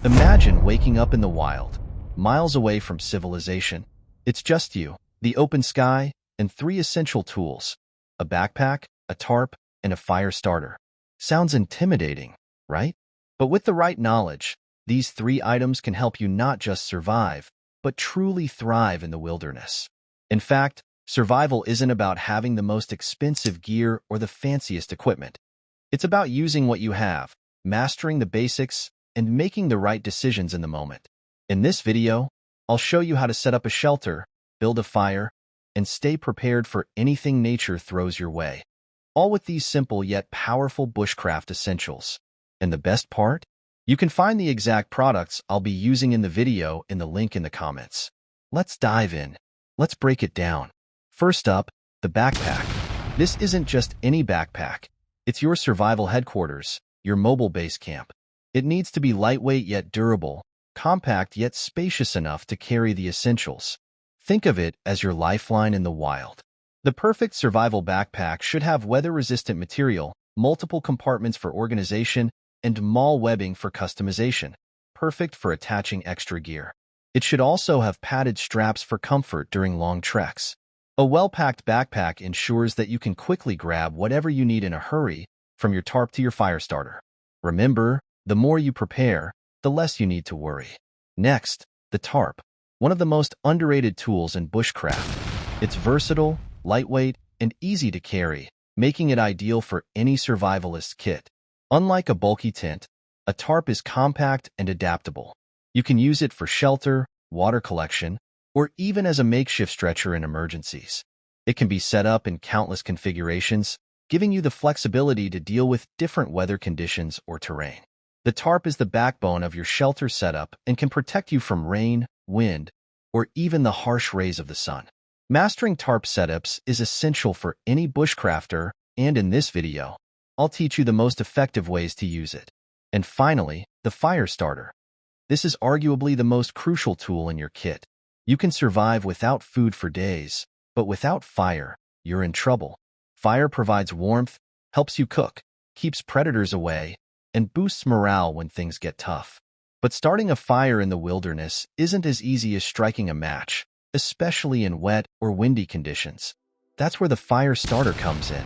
Imagine waking up in the wild, miles away from civilization. It's just you, the open sky, and three essential tools: a backpack, a tarp, and a fire starter. Sounds intimidating, right? But with the right knowledge, these three items can help you not just survive, but truly thrive in the wilderness. In fact, survival isn't about having the most expensive gear or the fanciest equipment. It's about using what you have, mastering the basics, and making the right decisions in the moment. In this video, I'll show you how to set up a shelter, build a fire, and stay prepared for anything nature throws your way. All with these simple yet powerful bushcraft essentials. And the best part? You can find the exact products I'll be using in the video in the link in the comments. Let's dive in. Let's break it down. First up, the backpack. This isn't just any backpack. It's your survival headquarters, your mobile base camp. It needs to be lightweight yet durable, compact yet spacious enough to carry the essentials. Think of it as your lifeline in the wild. The perfect survival backpack should have weather-resistant material, multiple compartments for organization, and mall webbing for customization, perfect for attaching extra gear. It should also have padded straps for comfort during long treks. A well-packed backpack ensures that you can quickly grab whatever you need in a hurry, from your tarp to your fire starter. Remember, the more you prepare, the less you need to worry. Next, the tarp, one of the most underrated tools in bushcraft. It's versatile, lightweight, and easy to carry, making it ideal for any survivalist kit. Unlike a bulky tent, a tarp is compact and adaptable. You can use it for shelter, water collection, or even as a makeshift stretcher in emergencies. It can be set up in countless configurations, giving you the flexibility to deal with different weather conditions or terrain. The tarp is the backbone of your shelter setup and can protect you from rain, wind, or even the harsh rays of the sun. Mastering tarp setups is essential for any bushcrafter, and in this video, I'll teach you the most effective ways to use it. And finally, the fire starter. This is arguably the most crucial tool in your kit. You can survive without food for days, but without fire, you're in trouble. Fire provides warmth, helps you cook, keeps predators away, and boosts morale when things get tough. But starting a fire in the wilderness isn't as easy as striking a match, especially in wet or windy conditions. That's where the fire starter comes in.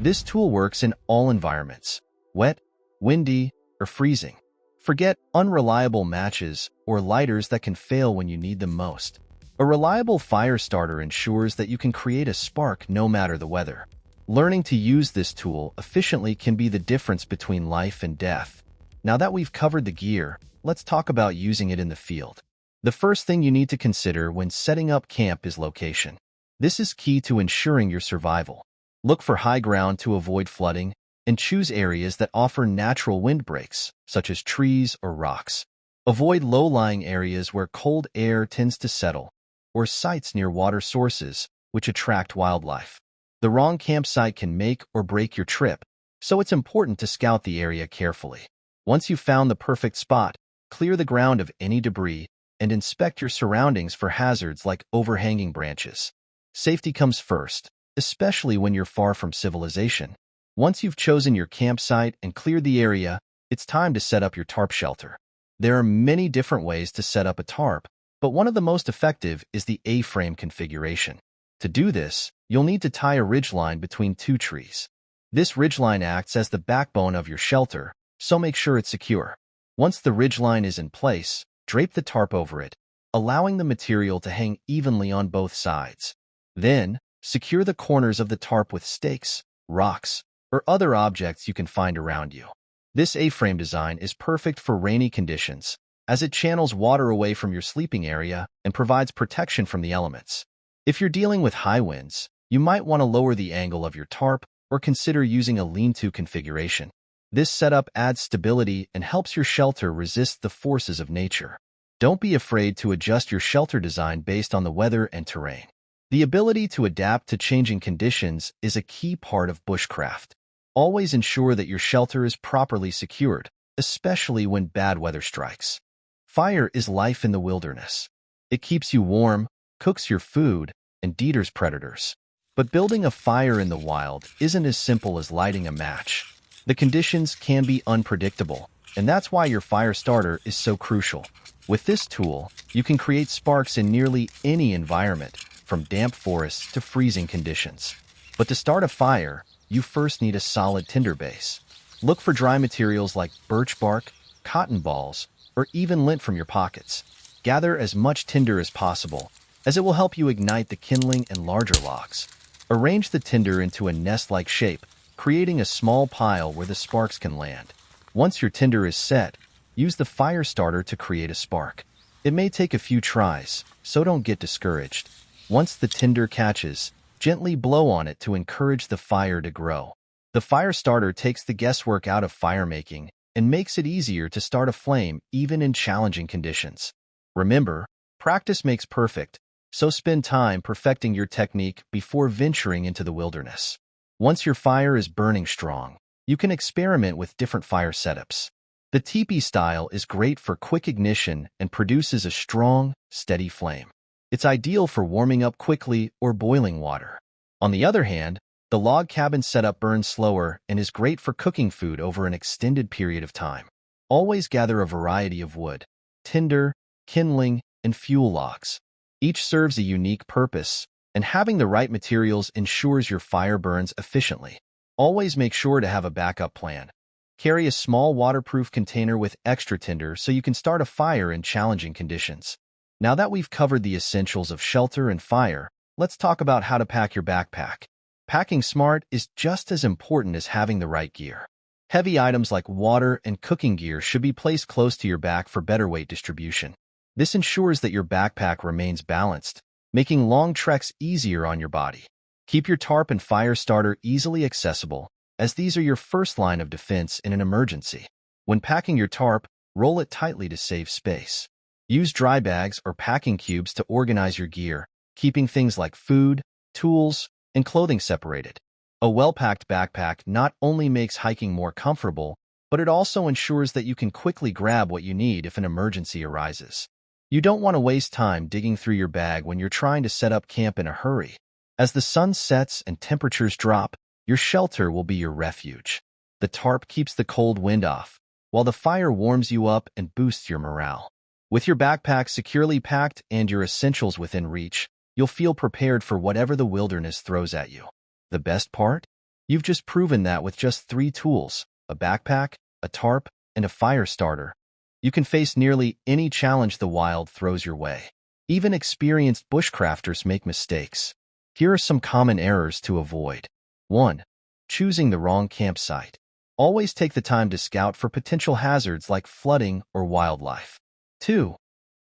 This tool works in all environments: wet, windy, or freezing. Forget unreliable matches or lighters that can fail when you need them most. A reliable fire starter ensures that you can create a spark no matter the weather. Learning to use this tool efficiently can be the difference between life and death. Now that we've covered the gear, let's talk about using it in the field. The first thing you need to consider when setting up camp is location. This is key to ensuring your survival. Look for high ground to avoid flooding, and choose areas that offer natural windbreaks, such as trees or rocks. Avoid low-lying areas where cold air tends to settle, or sites near water sources, which attract wildlife. The wrong campsite can make or break your trip, so it's important to scout the area carefully. Once you've found the perfect spot, clear the ground of any debris and inspect your surroundings for hazards like overhanging branches. Safety comes first, especially when you're far from civilization. Once you've chosen your campsite and cleared the area, it's time to set up your tarp shelter. There are many different ways to set up a tarp, but one of the most effective is the A-frame configuration. To do this, you'll need to tie a ridgeline between two trees. This ridgeline acts as the backbone of your shelter, so make sure it's secure. Once the ridgeline is in place, drape the tarp over it, allowing the material to hang evenly on both sides. Then, secure the corners of the tarp with stakes, rocks, or other objects you can find around you. This A-frame design is perfect for rainy conditions, as it channels water away from your sleeping area and provides protection from the elements. If you're dealing with high winds, you might want to lower the angle of your tarp or consider using a lean-to configuration. This setup adds stability and helps your shelter resist the forces of nature. Don't be afraid to adjust your shelter design based on the weather and terrain. The ability to adapt to changing conditions is a key part of bushcraft. Always ensure that your shelter is properly secured, especially when bad weather strikes. Fire is life in the wilderness. It keeps you warm, cooks your food, and deters predators. But building a fire in the wild isn't as simple as lighting a match. The conditions can be unpredictable, And that's why your fire starter is so crucial. With this tool, you can create sparks in nearly any environment, from damp forests to freezing conditions. But to start a fire, you first need a solid tinder base. Look for dry materials like birch bark, cotton balls, or even lint from your pockets. Gather as much tinder as possible, as it will help you ignite the kindling and larger logs. Arrange the tinder into a nest-like shape, creating a small pile where the sparks can land. Once your tinder is set, use the fire starter to create a spark. It may take a few tries, so don't get discouraged. Once the tinder catches, gently blow on it to encourage the fire to grow. The fire starter takes the guesswork out of fire making and makes it easier to start a flame even in challenging conditions. Remember, practice makes perfect, so spend time perfecting your technique before venturing into the wilderness. Once your fire is burning strong, you can experiment with different fire setups. The teepee style is great for quick ignition and produces a strong, steady flame. It's ideal for warming up quickly or boiling water. On the other hand, the log cabin setup burns slower and is great for cooking food over an extended period of time. Always gather a variety of wood, tinder, kindling, and fuel logs. Each serves a unique purpose, and having the right materials ensures your fire burns efficiently. Always make sure to have a backup plan. Carry a small waterproof container with extra tinder so you can start a fire in challenging conditions. Now that we've covered the essentials of shelter and fire, let's talk about how to pack your backpack. Packing smart is just as important as having the right gear. Heavy items like water and cooking gear should be placed close to your back for better weight distribution. This ensures that your backpack remains balanced, making long treks easier on your body. Keep your tarp and fire starter easily accessible, as these are your first line of defense in an emergency. When packing your tarp, roll it tightly to save space. Use dry bags or packing cubes to organize your gear, keeping things like food, tools, and clothing separated. A well-packed backpack not only makes hiking more comfortable, but it also ensures that you can quickly grab what you need if an emergency arises. You don't want to waste time digging through your bag when you're trying to set up camp in a hurry. As the sun sets and temperatures drop, your shelter will be your refuge. The tarp keeps the cold wind off, while the fire warms you up and boosts your morale. With your backpack securely packed and your essentials within reach, you'll feel prepared for whatever the wilderness throws at you. The best part? You've just proven that with just 3 tools, a backpack, a tarp, and a fire starter, you can face nearly any challenge the wild throws your way. Even experienced bushcrafters make mistakes. Here are some common errors to avoid. 1. Choosing the wrong campsite. Always take the time to scout for potential hazards like flooding or wildlife. 2.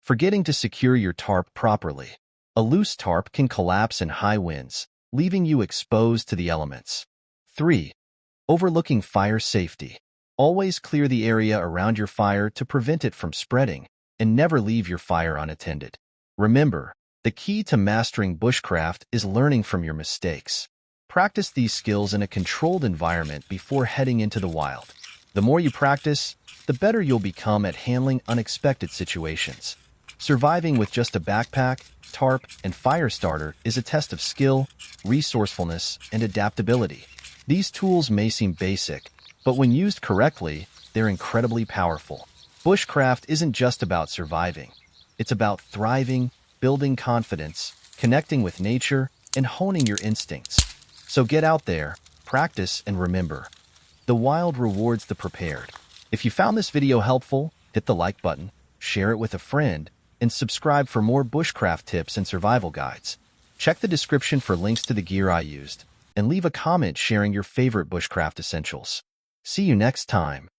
Forgetting to secure your tarp properly. A loose tarp can collapse in high winds, leaving you exposed to the elements. 3. Overlooking fire safety. Always clear the area around your fire to prevent it from spreading, and never leave your fire unattended. Remember, the key to mastering bushcraft is learning from your mistakes. Practice these skills in a controlled environment before heading into the wild. The more you practice, the better you'll become at handling unexpected situations. Surviving with just a backpack, tarp, and fire starter is a test of skill, resourcefulness, and adaptability. These tools may seem basic, but when used correctly, they're incredibly powerful. Bushcraft isn't just about surviving. It's about thriving, building confidence, connecting with nature, and honing your instincts. So get out there, practice, and remember, the wild rewards the prepared. If you found this video helpful, hit the like button, share it with a friend, and subscribe for more bushcraft tips and survival guides. Check the description for links to the gear I used, and leave a comment sharing your favorite bushcraft essentials. See you next time.